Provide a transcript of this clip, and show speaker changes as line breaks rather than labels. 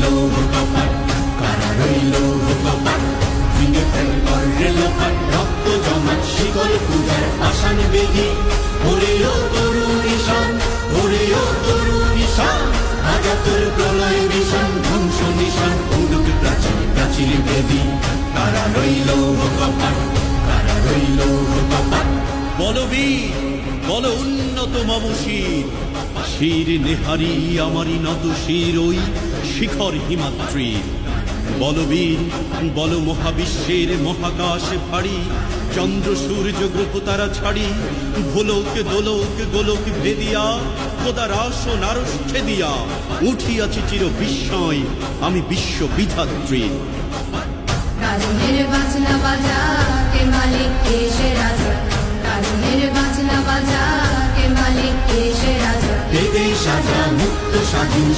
রইল কপাট, কারা রইল কপাট, ভেঙে ফেল করে লোপাট, রক্ত জমাট শিকল পূজার পাষাণ বেদি। ওরে ও তরুণ ঈশান, ওরে ও তরুণ ঈশান, আজাতুর প্রলয় ভীষণ ধ্বংস নিশান, উডুক প্রাচীর প্রাচীর বেদি। কারা রইল কপাট, কারা রইল কপাট।
বলবীর বল উন্নত মম শির, শির নেহারি আমারি নত শির ওই শিখর হিমাদ্রির। বলবীর বল মহাবিশ্বের মহাকাশ ভারী, চন্দ্র সূর্য গ্রহ তারা ছাড়ি, ভোলক দোলক গোলক ভেদিয়া, খোদার আসন আরশ ছেদিয়া, উঠিয়াছি চির বিস্ময় আমি বিশ্ব বিধাত্রীর।
কাজনের বাজনা বাজা কে মালিক কে সে রাজা, কাজনের বাজনা বাজা কে মালিক কে সে রাজা।
বেদে সাজা মুক্ত স্বাধীন